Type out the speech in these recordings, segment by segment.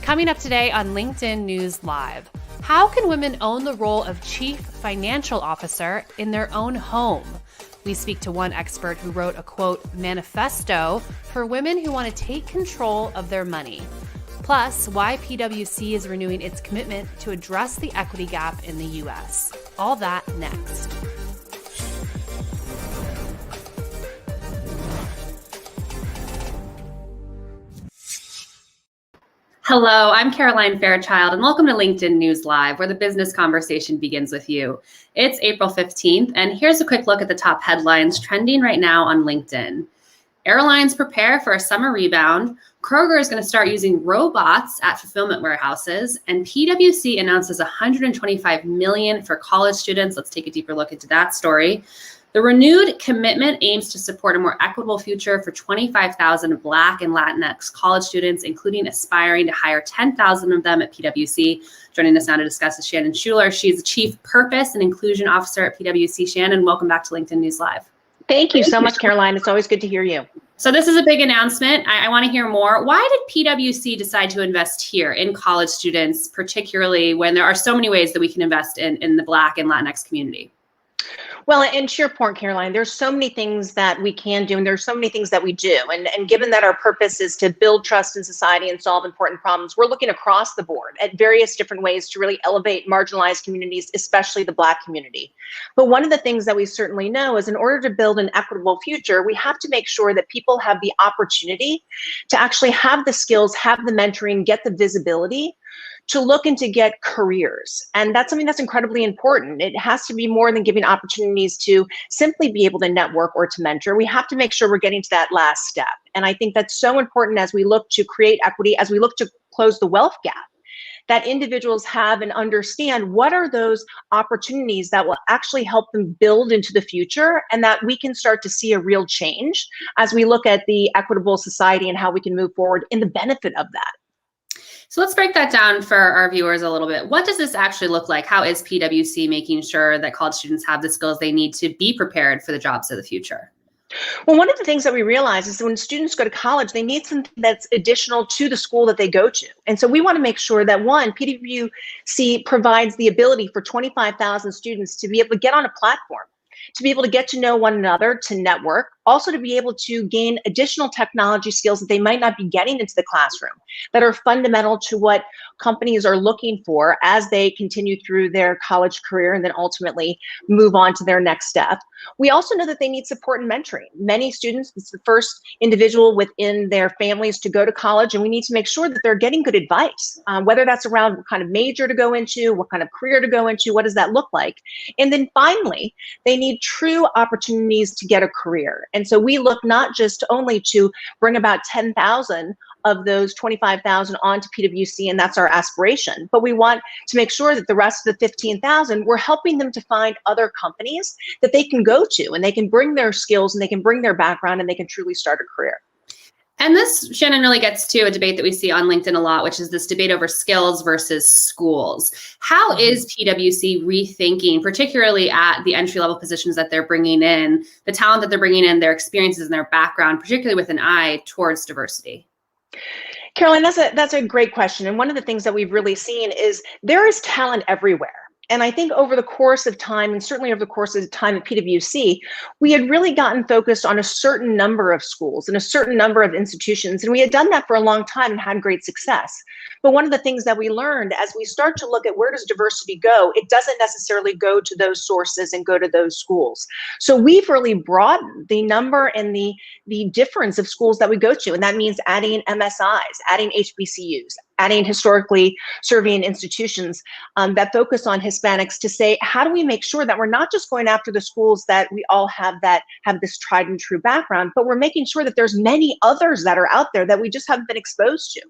Coming up today on LinkedIn News Live, how can women own the role of chief financial officer in their own home? We speak to one expert who wrote a, quote, manifesto for women who want to take control of their money. Plus, why PwC is renewing its commitment to address the equity gap in the U.S. All that next. Hello, I'm Caroline Fairchild, and welcome to LinkedIn News Live, where the business conversation begins with you. It's April 15th, and here's a quick look at the top headlines trending right now on LinkedIn. Airlines prepare for a summer rebound. Kroger is going to start using robots at fulfillment warehouses, and PwC announces $125 million for college students. Let's take a deeper look into that story. The renewed commitment aims to support a more equitable future for 25,000 Black and Latinx college students, including aspiring to hire 10,000 of them at PwC. Joining us now to discuss is Shannon Schuler. She's the Chief Purpose and Inclusion Officer at PwC. Shannon, welcome back to LinkedIn News Live. Thank you so much, Caroline. It's always good to hear you. So this is a big announcement. I want to hear more. Why did PwC decide to invest here in college students, particularly when there are so many ways that we can invest in the Black and Latinx community? Well, and to your point, Caroline, there's so many things that we can do, and there's so many things that we do. And given that our purpose is to build trust in society and solve important problems, we're looking across the board at various different ways to really elevate marginalized communities, especially the Black community. But one of the things that we certainly know is in order to build an equitable future, we have to make sure that people have the opportunity to actually have the skills, have the mentoring, get the visibility to look and to get careers. And that's something that's incredibly important. It has to be more than giving opportunities to simply be able to network or to mentor. We have to make sure we're getting to that last step. And I think that's so important as we look to create equity, as we look to close the wealth gap, that individuals have and understand what are those opportunities that will actually help them build into the future, and that we can start to see a real change as we look at the equitable society and how we can move forward in the benefit of that. So let's break that down for our viewers a little bit. What does this actually look like? How is PwC making sure that college students have the skills they need to be prepared for the jobs of the future? Well, one of the things that we realize is that when students go to college, they need something that's additional to the school that they go to. And so we want to make sure that, one, PwC provides the ability for 25,000 students to be able to get on a platform, to be able to get to know one another, to network, also to be able to gain additional technology skills that they might not be getting into the classroom, that are fundamental to what companies are looking for as they continue through their college career and then ultimately move on to their next step. We also know that they need support and mentoring. Many students, it's the first individual within their families to go to college, and we need to make sure that they're getting good advice, whether that's around what kind of major to go into, what kind of career to go into, what does that look like? And then finally, they need true opportunities to get a career. And so we look not just only to bring about 10,000 of those 25,000 onto PwC, and that's our aspiration, but we want to make sure that the rest of the 15,000, we're helping them to find other companies that they can go to, and they can bring their skills and they can bring their background and they can truly start a career. And this, Shannon, really gets to a debate that we see on LinkedIn a lot, which is this debate over skills versus schools. How is PwC rethinking, particularly at the entry-level positions that they're bringing in, the talent that they're bringing in, their experiences and their background, particularly with an eye towards diversity? Caroline, that's a great question. And one of the things that we've really seen is there is talent everywhere. And I think over the course of time, and certainly over the course of time at PwC, we had really gotten focused on a certain number of schools and a certain number of institutions. And we had done that for a long time and had great success. But one of the things that we learned as we start to look at where does diversity go, it doesn't necessarily go to those sources and go to those schools. So we've really broadened the number and the difference of schools that we go to. And that means adding MSIs, adding HBCUs, adding historically serving institutions that focus on Hispanics, to say, how do we make sure that we're not just going after the schools that we all have that have this tried and true background, but we're making sure that there's many others that are out there that we just haven't been exposed to.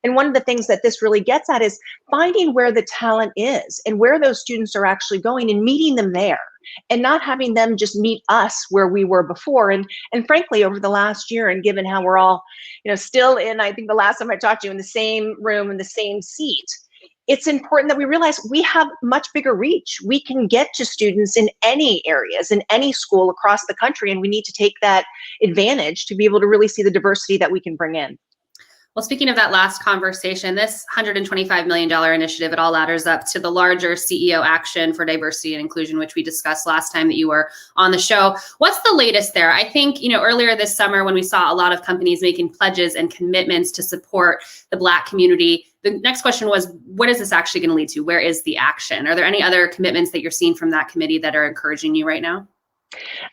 And one of the things that this really gets at is finding where the talent is and where those students are actually going and meeting them there, and not having them just meet us where we were before. And frankly, over the last year, and given how we're all, still in, I think the last time I talked to you, in the same room, in the same seat, it's important that we realize we have much bigger reach. We can get to students in any areas, in any school across the country, and we need to take that advantage to be able to really see the diversity that we can bring in. Well, speaking of that last conversation, this $125 million initiative, it all ladders up to the larger CEO action for diversity and inclusion, which we discussed last time that you were on the show. What's the latest there? I think, earlier this summer when we saw a lot of companies making pledges and commitments to support the Black community, the next question was, what is this actually going to lead to? Where is the action? Are there any other commitments that you're seeing from that committee that are encouraging you right now?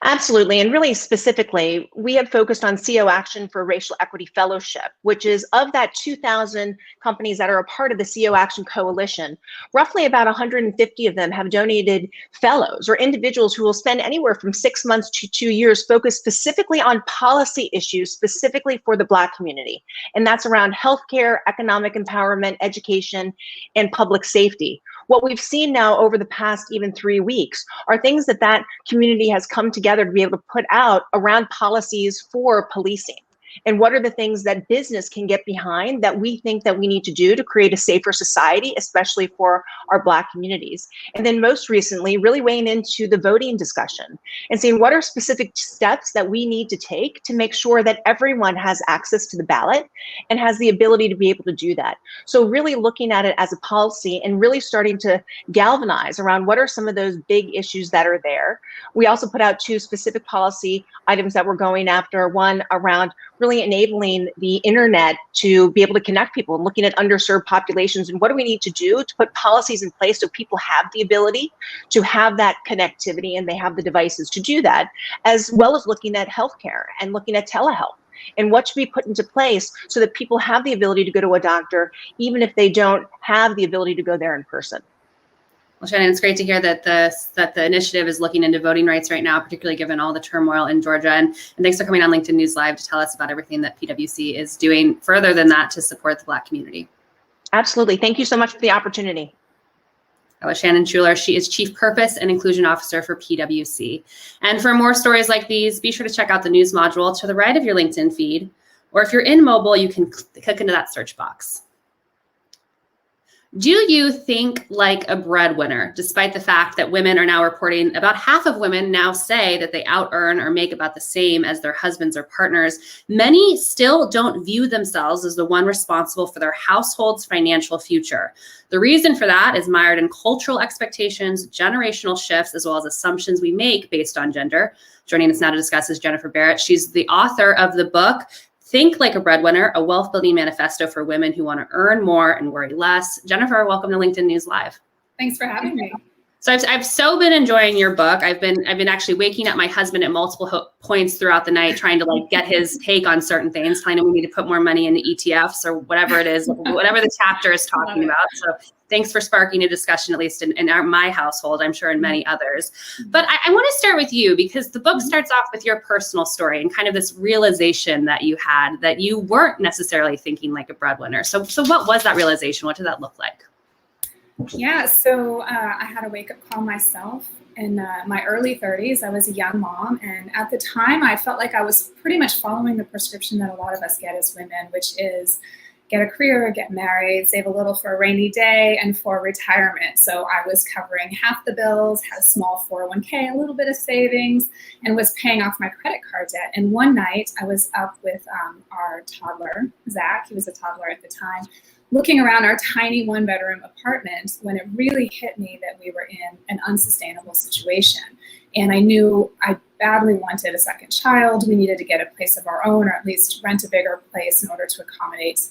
Absolutely. And really specifically, we have focused on CEO Action for Racial Equity Fellowship, which is of that 2,000 companies that are a part of the CEO Action Coalition, roughly about 150 of them have donated fellows or individuals who will spend anywhere from 6 months to 2 years focused specifically on policy issues, specifically for the Black community. And that's around healthcare, economic empowerment, education, and public safety. What we've seen now over the past even 3 weeks are things that community has come together to be able to put out around policies for policing. And what are the things that business can get behind that we think that we need to do to create a safer society, especially for our Black communities? And then most recently, really weighing into the voting discussion and seeing what are specific steps that we need to take to make sure that everyone has access to the ballot and has the ability to be able to do that. So really looking at it as a policy and really starting to galvanize around what are some of those big issues that are there. We also put out 2 specific policy items that we're going after, one around really enabling the internet to be able to connect people and looking at underserved populations and what do we need to do to put policies in place so people have the ability to have that connectivity and they have the devices to do that, as well as looking at healthcare and looking at telehealth and what should be put into place so that people have the ability to go to a doctor even if they don't have the ability to go there in person. Well, Shannon, it's great to hear that the initiative is looking into voting rights right now, particularly given all the turmoil in Georgia. And thanks for coming on LinkedIn News Live to tell us about everything that PwC is doing further than that to support the Black community. Absolutely. Thank you so much for the opportunity. That was Shannon Schuler. She is Chief Purpose and Inclusion Officer for PwC. And for more stories like these, be sure to check out the news module to the right of your LinkedIn feed. Or if you're in mobile, you can click into that search box. Do you think like a breadwinner, despite the fact that women are now reporting about half of women now say that they out-earn or make about the same as their husbands or partners? Many still don't view themselves as the one responsible for their household's financial future. The reason for that is mired in cultural expectations, generational shifts, as well as assumptions we make based on gender. Joining us now to discuss is Jennifer Barrett. She's the author of the book, Think Like a Breadwinner, a wealth building manifesto for women who want to earn more and worry less. Jennifer, welcome to LinkedIn News Live. Thanks for having me. So I've so been enjoying your book. I've been actually waking up my husband at multiple points throughout the night, trying to get his take on certain things, telling him we need to put more money into ETFs or whatever it is, whatever the chapter is talking about. So thanks for sparking a discussion, at least in my household, I'm sure in many others. But I want to start with you because the book starts off with your personal story and kind of this realization that you had that you weren't necessarily thinking like a breadwinner. So what was that realization? What did that look like? Yeah, so I had a wake-up call myself in my early 30s. I was a young mom, and at the time, I felt like I was pretty much following the prescription that a lot of us get as women, which is get a career, get married, save a little for a rainy day, and for retirement. So I was covering half the bills, had a small 401k, a little bit of savings, and was paying off my credit card debt. And one night, I was up with our toddler, Zach. He was a toddler at the time, looking around our tiny 1-bedroom apartment when it really hit me that we were in an unsustainable situation. And I knew I badly wanted a second child. We needed to get a place of our own, or at least rent a bigger place in order to accommodate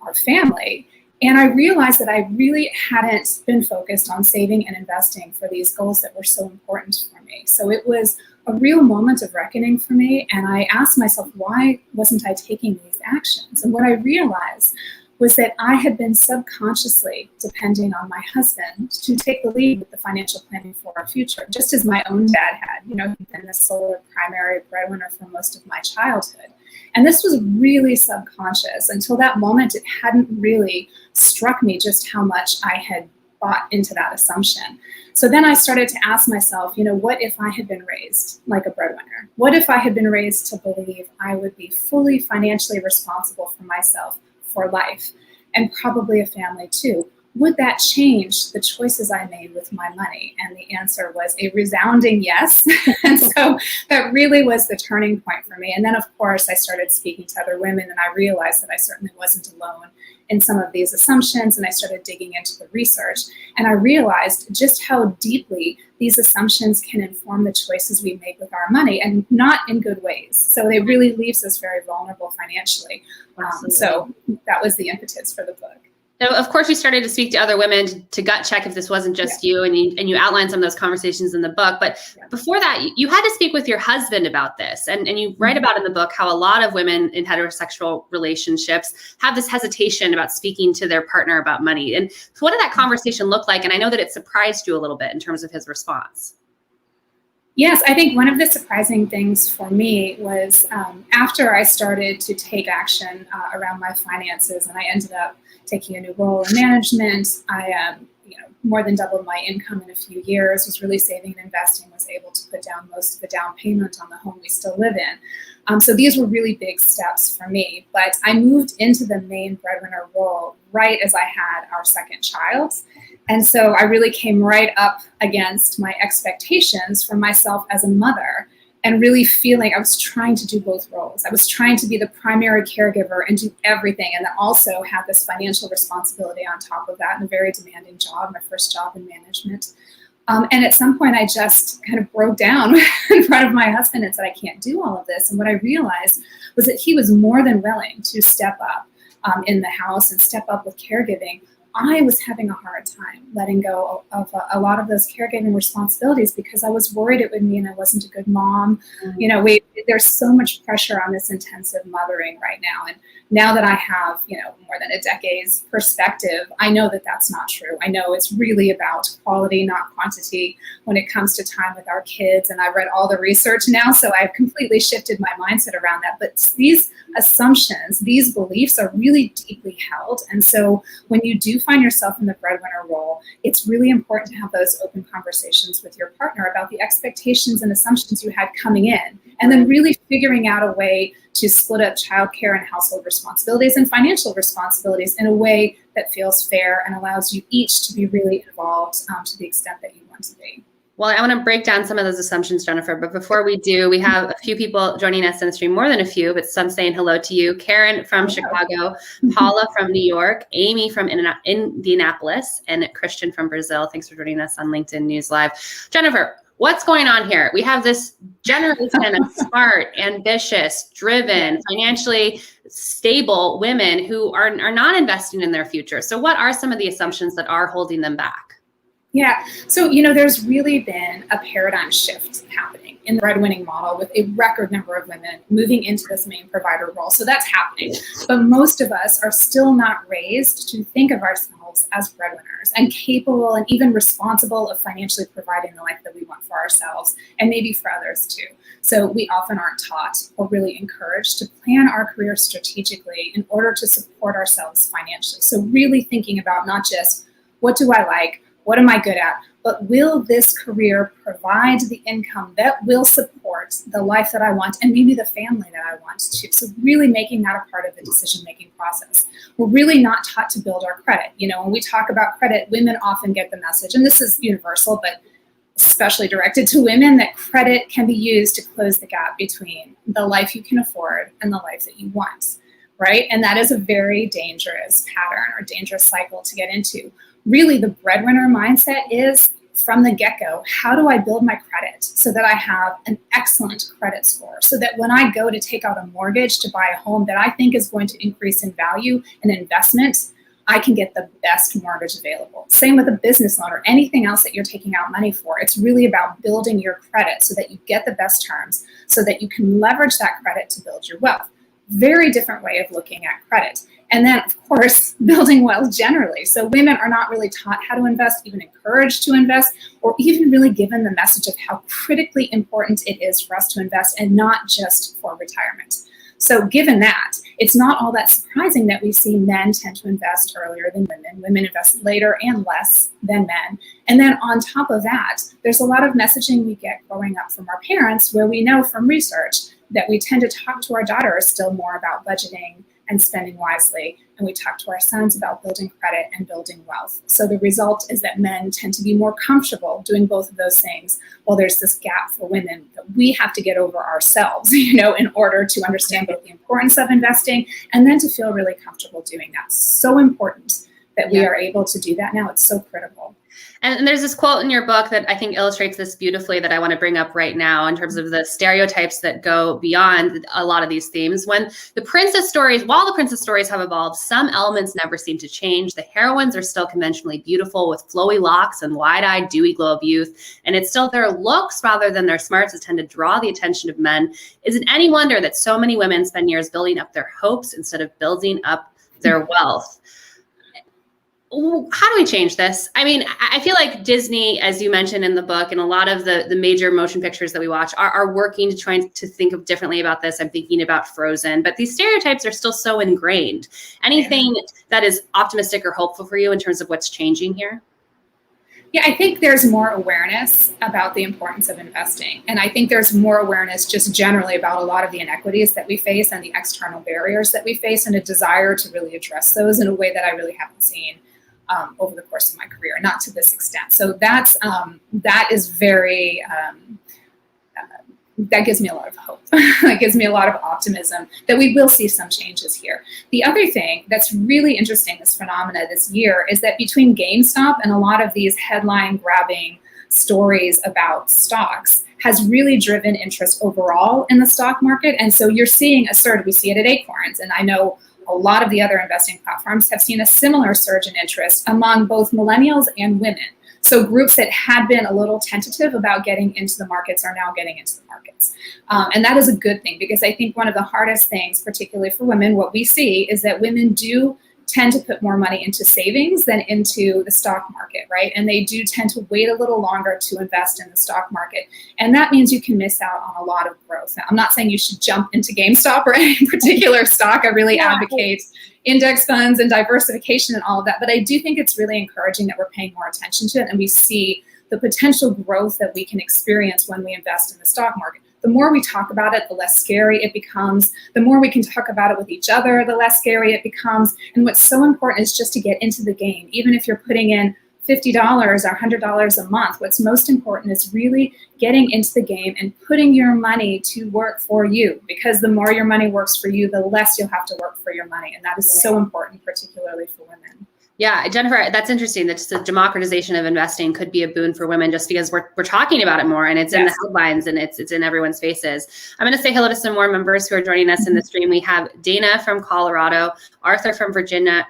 our family. And I realized that I really hadn't been focused on saving and investing for these goals that were so important for me. So it was a real moment of reckoning for me. And I asked myself, why wasn't I taking these actions? And what I realized was that I had been subconsciously depending on my husband to take the lead with the financial planning for our future, just as my own dad had. You know, he'd been the sole primary breadwinner for most of my childhood. And this was really subconscious. Until that moment, it hadn't really struck me just how much I had bought into that assumption. So then I started to ask myself, you know, what if I had been raised like a breadwinner? What if I had been raised to believe I would be fully financially responsible for myself for life, and probably a family too? would that change the choices I made with my money? And the answer was a resounding yes. And so that really was the turning point for me. And then, of course, I started speaking to other women, and I realized that I certainly wasn't alone in some of these assumptions. And I started digging into the research, and I realized just how deeply these assumptions can inform the choices we make with our money, and not in good ways. So it really leaves us very vulnerable financially. So that was the impetus for the book. Now, of course, you started to speak to other women to gut check if this wasn't just you, and you outlined some of those conversations in the book. But before that, you had to speak with your husband about this. And you write about in the book how a lot of women in heterosexual relationships have this hesitation about speaking to their partner about money. And so what did that conversation look like? And I know that it surprised you a little bit in terms of his response. Yes, I think one of the surprising things for me was after I started to take action around my finances, and I ended up taking a new role in management. I more than doubled my income in a few years, was really saving and investing, was able to put down most of the down payment on the home we still live in. So these were really big steps for me. But I moved into the main breadwinner role right as I had our second child. And so I really came right up against my expectations for myself as a mother, and really feeling I was trying to do both roles. I was trying to be the primary caregiver and do everything, and then also have this financial responsibility on top of that, and a very demanding job, my first job in management. And at some point I just kind of broke down in front of my husband and said, I can't do all of this. And what I realized was that he was more than willing to step up in the house and step up with caregiving. I was having a hard time letting go of a lot of those caregiving responsibilities because I was worried it would mean I wasn't a good mom. There's so much pressure on this intensive mothering right now. And now that I have, more than a decade's perspective, I know that that's not true. I know it's really about quality, not quantity, when it comes to time with our kids. And I've read all the research now, so I've completely shifted my mindset around that. But these assumptions, these beliefs are really deeply held. And so when you do find yourself in the breadwinner role, it's really important to have those open conversations with your partner about the expectations and assumptions you had coming in, and then really figuring out a way to split up childcare and household responsibilities and financial responsibilities in a way that feels fair and allows you each to be really involved to the extent that you want to be. Well, I want to break down some of those assumptions, Jennifer. But before we do, we have a few people joining us in the stream, more than a few, but some saying hello to you. Karen from Chicago, Paula from New York, Amy from Indianapolis, and Christian from Brazil. Thanks for joining us on LinkedIn News Live. Jennifer, what's going on here? We have this generation of smart, ambitious, driven, financially stable women who are not investing in their future. So what are some of the assumptions that are holding them back? Yeah, so there's really been a paradigm shift happening in the breadwinning model, with a record number of women moving into this main provider role. So that's happening. But most of us are still not raised to think of ourselves as breadwinners and capable and even responsible of financially providing the life that we want for ourselves, and maybe for others too. So we often aren't taught or really encouraged to plan our career strategically in order to support ourselves financially. So really thinking about not just what do I like, what am I good at, but will this career provide the income that will support the life that I want and maybe the family that I want to? So really making that a part of the decision-making process. We're really not taught to build our credit. When we talk about credit, women often get the message, and this is universal, but especially directed to women, that credit can be used to close the gap between the life you can afford and the life that you want, right? And that is a very dangerous pattern or dangerous cycle to get into. Really, the breadwinner mindset is, from the get-go, how do I build my credit so that I have an excellent credit score, so that when I go to take out a mortgage to buy a home that I think is going to increase in value and investment, I can get the best mortgage available. Same with a business loan or anything else that you're taking out money for. It's really about building your credit so that you get the best terms, so that you can leverage that credit to build your wealth. Very different way of looking at credit. And then, of course, building wealth generally. So women are not really taught how to invest, even encouraged to invest, or even really given the message of how critically important it is for us to invest, and not just for retirement. So given that, it's not all that surprising that we see men tend to invest earlier than women. Women invest later and less than men. And then on top of that, there's a lot of messaging we get growing up from our parents, where we know from research that we tend to talk to our daughters still more about budgeting and spending wisely. And we talk to our sons about building credit and building wealth. So the result is that men tend to be more comfortable doing both of those things, while there's this gap for women that we have to get over ourselves, in order to understand both the importance of investing and then to feel really comfortable doing that. So important that we are able to do that now. It's so critical. And there's this quote in your book that I think illustrates this beautifully that I want to bring up right now in terms of the stereotypes that go beyond a lot of these themes. While the princess stories have evolved, some elements never seem to change. The heroines are still conventionally beautiful with flowy locks and wide-eyed, dewy glow of youth. And it's still their looks rather than their smarts that tend to draw the attention of men. Is it any wonder that so many women spend years building up their hopes instead of building up their wealth? How do we change this? I mean, I feel like Disney, as you mentioned in the book, and a lot of the major motion pictures that we watch are working to try to think of differently about this. I'm thinking about Frozen, but these stereotypes are still so ingrained. Anything that is optimistic or hopeful for you in terms of what's changing here? Yeah, I think there's more awareness about the importance of investing. And I think there's more awareness just generally about a lot of the inequities that we face and the external barriers that we face, and a desire to really address those in a way that I really haven't seen over the course of my career, not to this extent. So that is very, that gives me a lot of hope. That gives me a lot of optimism that we will see some changes here. The other thing that's really interesting, this phenomena this year, is that between GameStop and a lot of these headline grabbing stories about stocks has really driven interest overall in the stock market. And so you're seeing a surge. We see it at Acorns. And I know a lot of the other investing platforms have seen a similar surge in interest among both millennials and women. So groups that had been a little tentative about getting into the markets are now getting into the markets. And that is a good thing, because I think one of the hardest things, particularly for women, what we see is that women do tend to put more money into savings than into the stock market, right? And they do tend to wait a little longer to invest in the stock market. And that means you can miss out on a lot of growth. Now, I'm not saying you should jump into GameStop or any particular stock. I really advocate index funds and diversification and all of that. But I do think it's really encouraging that we're paying more attention to it, and we see the potential growth that we can experience when we invest in the stock market. The more we talk about it, the less scary it becomes. The more we can talk about it with each other, the less scary it becomes. And what's so important is just to get into the game. Even if you're putting in $50 or $100 a month, what's most important is really getting into the game and putting your money to work for you. Because the more your money works for you, the less you'll have to work for your money. And that is so important, particularly for women. Yeah, Jennifer, that's interesting. That just the democratization of investing could be a boon for women, just because we're talking about it more, and it's in the headlines, and it's in everyone's faces. I'm going to say hello to some more members who are joining us in the stream. We have Dana from Colorado, Arthur from Virginia,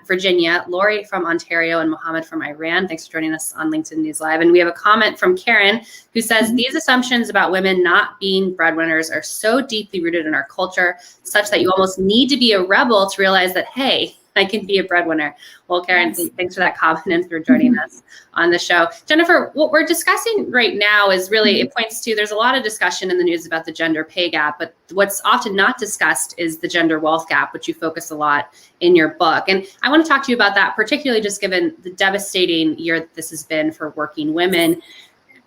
Lori from Ontario, and Mohammed from Iran. Thanks for joining us on LinkedIn News Live. And we have a comment from Karen who says, these assumptions about women not being breadwinners are so deeply rooted in our culture, such that you almost need to be a rebel to realize that, hey, I can be a breadwinner. Well, Karen, thanks for that comment and for joining us on the show. Jennifer, what we're discussing right now is really, it points to, there's a lot of discussion in the news about the gender pay gap, but what's often not discussed is the gender wealth gap, which you focus a lot in your book. And I want to talk to you about that, particularly just given the devastating year that this has been for working women.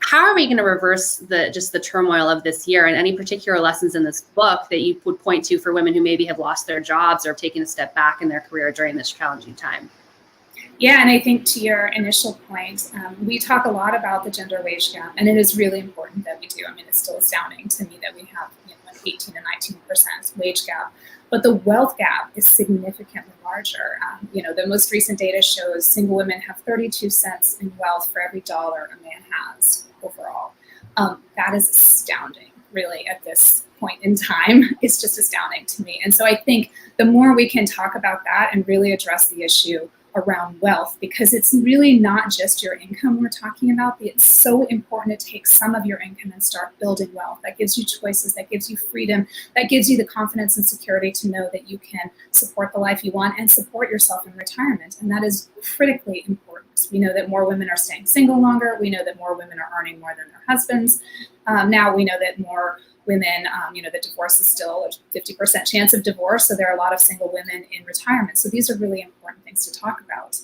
How are we going to reverse the turmoil of this year, and any particular lessons in this book that you would point to for women who maybe have lost their jobs or have taken a step back in their career during this challenging time? Yeah, and I think to your initial point, we talk a lot about the gender wage gap, and it is really important that we do. I mean, it's still astounding to me that we have an 18 and 19% wage gap, but the wealth gap is significantly larger. The most recent data shows single women have 32 cents in wealth for every dollar a man has overall. That is astounding, really, at this point in time. It's just astounding to me. And so I think the more we can talk about that and really address the issue around wealth, because it's really not just your income we're talking about. It's so important to take some of your income and start building wealth. That gives you choices, that gives you freedom, that gives you the confidence and security to know that you can support the life you want and support yourself in retirement. And that is critically important. We know that more women are staying single longer. We know that more women are earning more than their husbands. Now we know that more women, the divorce is still a 50% chance of divorce. So there are a lot of single women in retirement. So these are really important things to talk about.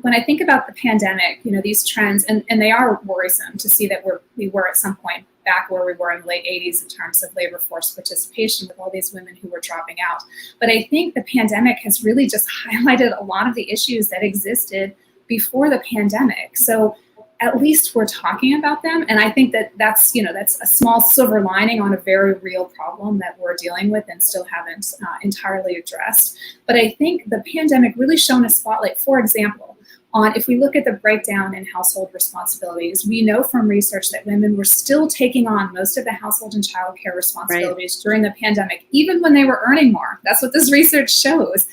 When I think about the pandemic, these trends, and they are worrisome to see that we were at some point back where we were in the late 80s in terms of labor force participation with all these women who were dropping out. But I think the pandemic has really just highlighted a lot of the issues that existed before the pandemic. So at least we're talking about them. And I think that that's a small silver lining on a very real problem that we're dealing with and still haven't entirely addressed. But I think the pandemic really shone a spotlight, for example, on if we look at the breakdown in household responsibilities, we know from research that women were still taking on most of the household and childcare responsibilities during the pandemic, even when they were earning more. That's what this research shows,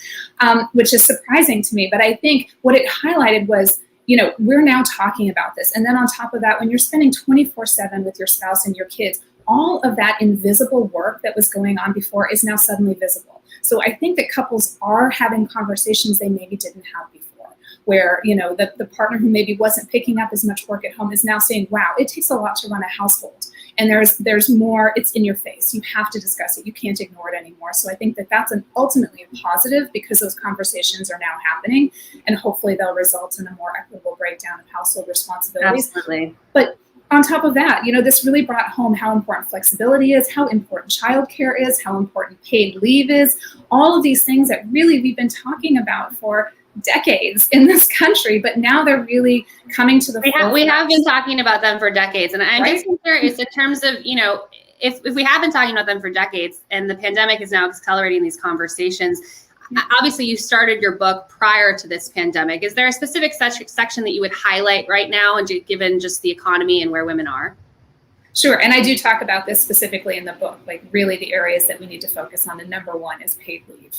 which is surprising to me. But I think what it highlighted was, we're now talking about this. And then on top of that, when you're spending 24/7 with your spouse and your kids, all of that invisible work that was going on before is now suddenly visible. So I think that couples are having conversations they maybe didn't have before, where, the partner who maybe wasn't picking up as much work at home is now saying, wow, it takes a lot to run a household. And there's more, it's in your face. You have to discuss it. You can't ignore it anymore. So I think that that's ultimately a positive because those conversations are now happening, and hopefully they'll result in a more equitable breakdown of household responsibilities. Absolutely. But on top of that, this really brought home how important flexibility is, how important childcare is, how important paid leave is, all of these things that really we've been talking about for decades in this country, but now they're really coming to the forefront. We have been talking about them for decades. And I'm just curious in terms of, if we have been talking about them for decades and the pandemic is now accelerating these conversations, obviously you started your book prior to this pandemic. Is there a specific section that you would highlight right now, and given just the economy and where women are? Sure. And I do talk about this specifically in the book, like really the areas that we need to focus on. And number one is paid leave.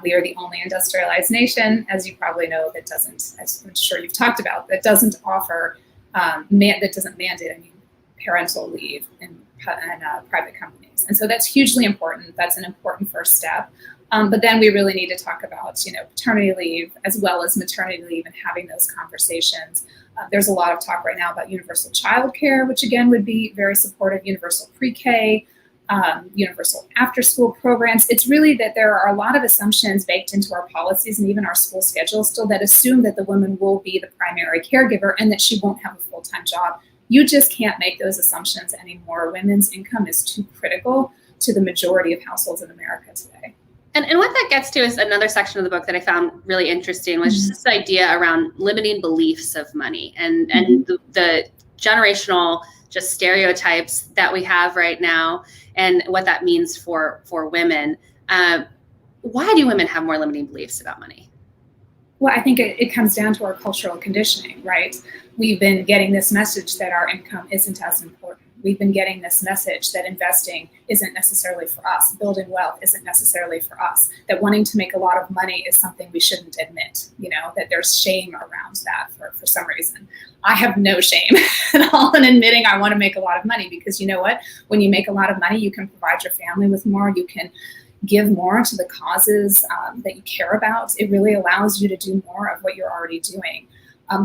We are the only industrialized nation, as you probably know, that doesn't, as I'm sure you've talked about, that doesn't offer, that doesn't mandate parental leave in private companies. And so that's hugely important. That's an important first step. But then we really need to talk about, paternity leave as well as maternity leave and having those conversations. There's a lot of talk right now about universal childcare, which again would be very supportive, universal pre-K, universal after-school programs. It's really that there are a lot of assumptions baked into our policies and even our school schedules still that assume that the woman will be the primary caregiver and that she won't have a full-time job. You just can't make those assumptions anymore. Women's income is too critical to the majority of households in America today. And what that gets to is another section of the book that I found really interesting, which is this idea around limiting beliefs of money and the generational just stereotypes that we have right now and what that means for women. Why do women have more limiting beliefs about money? Well, I think it comes down to our cultural conditioning, right? We've been getting this message that our income isn't as important. We've been getting this message that investing isn't necessarily for us, building wealth isn't necessarily for us, that wanting to make a lot of money is something we shouldn't admit, that there's shame around that for some reason. I have no shame at all in admitting I want to make a lot of money because you know what? When you make a lot of money, you can provide your family with more, you can give more to the causes that you care about. It really allows you to do more of what you're already doing.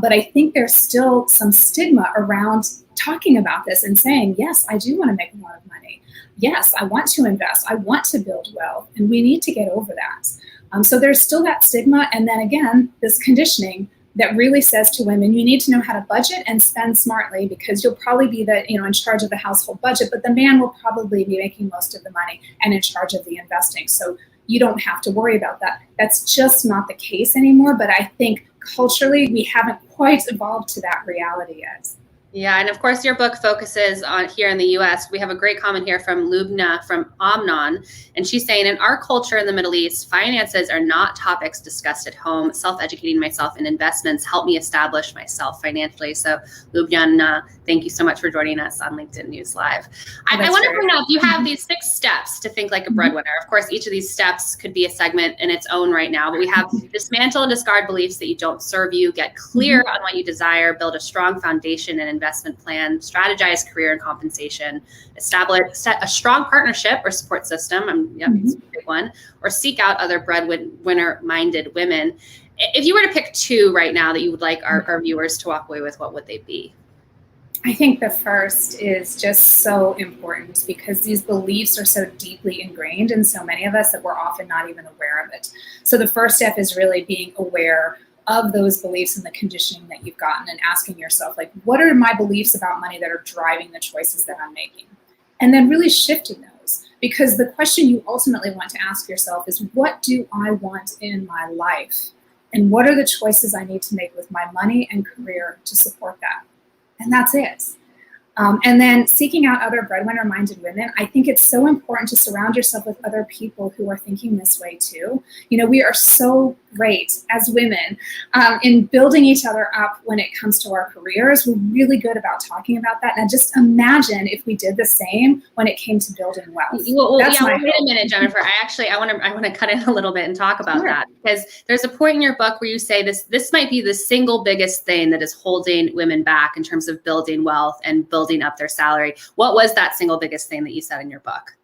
But I think there's still some stigma around talking about this and saying, yes, I do want to make a lot of money. Yes, I want to invest. I want to build wealth. And we need to get over that. So there's still that stigma. And then again, this conditioning that really says to women, you need to know how to budget and spend smartly because you'll probably be in charge of the household budget, but the man will probably be making most of the money and in charge of the investing. So you don't have to worry about that. That's just not the case anymore. But I think culturally, we haven't quite evolved to that reality yet. Yeah, and of course, your book focuses on here in the U.S. We have a great comment here from Lubna from Amnon, and she's saying, in our culture in the Middle East, finances are not topics discussed at home. Self-educating myself in investments helped me establish myself financially. So, Lubna, thank you so much for joining us on LinkedIn News Live. I want to point out, you have these 6 steps to think like a breadwinner. Of course, each of these steps could be a segment in its own right now, but we have dismantle and discard beliefs that you don't serve you, get clear on what you desire, build a strong foundation and investment plan, strategize career and compensation, set a strong partnership or support system, it's a big one, or seek out other breadwinner-minded women. If you were to pick 2 right now that you would like our viewers to walk away with, what would they be? I think the first is just so important because these beliefs are so deeply ingrained in so many of us that we're often not even aware of it. So the first step is really being aware of those beliefs and the conditioning that you've gotten, and asking yourself, like, what are my beliefs about money that are driving the choices that I'm making? And then really shifting those, because the question you ultimately want to ask yourself is, what do I want in my life? And what are the choices I need to make with my money and career to support that? And that's it. And then seeking out other breadwinner-minded women. I think it's so important to surround yourself with other people who are thinking this way too. You know, we are so great as women in building each other up when it comes to our careers. We're really good about talking about that. And just imagine if we did the same when it came to building wealth. Well, wait a minute, Jennifer. I want to cut in a little bit and talk about that, because there's a point in your book where you say this might be the single biggest thing that is holding women back in terms of building wealth and building up their salary. What was that single biggest thing that you said in your book?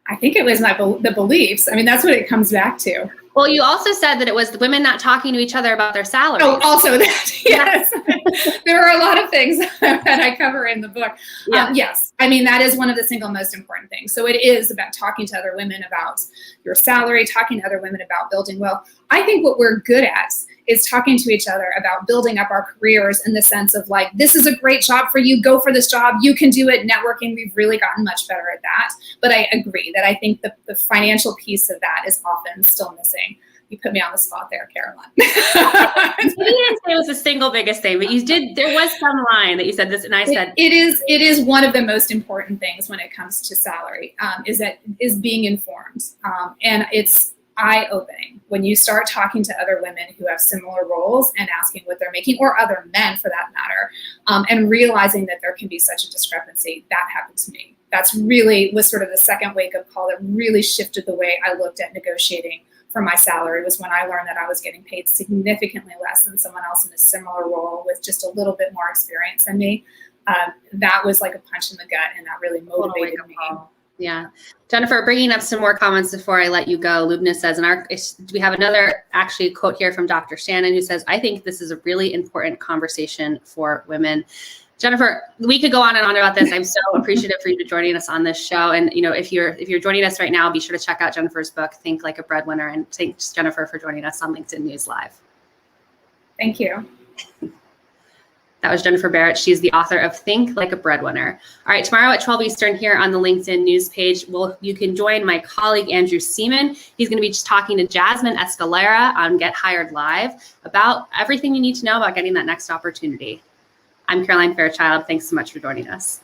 I think it was the beliefs. I mean, that's what it comes back to. Well, you also said that it was the women not talking to each other about their salaries. Oh, also that, yes. There are a lot of things that I cover in the book. Yeah. Yes, I mean, that is one of the single most important things. So it is about talking to other women about your salary, talking to other women about building wealth. I think what we're good at is talking to each other about building up our careers in the sense of, like, this is a great job for you, go for this job, you can do it. Networking, we've really gotten much better at that. But I agree that I think the financial piece of that is often still missing. You put me on the spot there, Caroline. You didn't say it was the single biggest thing, but you did. There was some line that you said this, and I said it is one of the most important things when it comes to salary. Is being informed, and it's eye-opening when you start talking to other women who have similar roles and asking what they're making, or other men for that matter, and realizing that there can be such a discrepancy. That happened to me. That's really was sort of the second wake-up call that really shifted the way I looked at negotiating for my salary, was when I learned that I was getting paid significantly less than someone else in a similar role with just a little bit more experience than me. That was like a punch in the gut, and that really motivated me. Yeah. Jennifer, bringing up some more comments before I let you go. Lubna says, we have another actually quote here from Dr. Shannon, who says, I think this is a really important conversation for women. Jennifer, we could go on and on about this. I'm so appreciative for you joining us on this show. And, you know, if you're joining us right now, be sure to check out Jennifer's book, Think Like a Breadwinner. And thanks, Jennifer, for joining us on LinkedIn News Live. Thank you. That was Jennifer Barrett. She's the author of Think Like a Breadwinner. All right, tomorrow at 12 Eastern here on the LinkedIn news page, you can join my colleague, Andrew Seaman. He's going to be just talking to Jasmine Escalera on Get Hired Live about everything you need to know about getting that next opportunity. I'm Caroline Fairchild. Thanks so much for joining us.